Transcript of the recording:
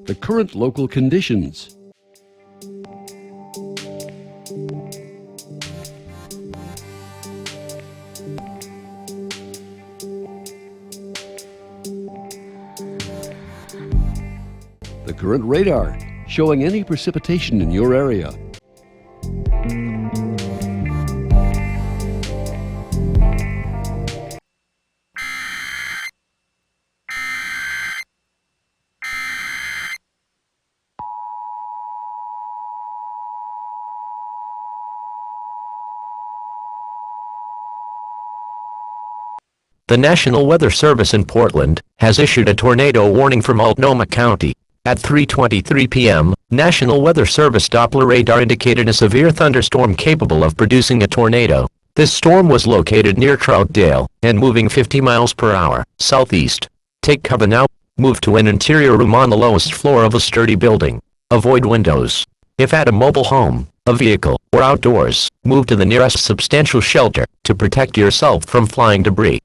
The current local conditions. The current radar, showing any precipitation in your area. The National Weather Service in Portland has issued a tornado warning for Multnomah County. At 3:23 p.m., National Weather Service Doppler radar indicated a severe thunderstorm capable of producing a tornado. This storm was located near Troutdale and moving 50 miles per hour southeast. Take cover now. Move to an interior room on the lowest floor of a sturdy building. Avoid windows. If at a mobile home, a vehicle, or outdoors, move to the nearest substantial shelter to protect yourself from flying debris.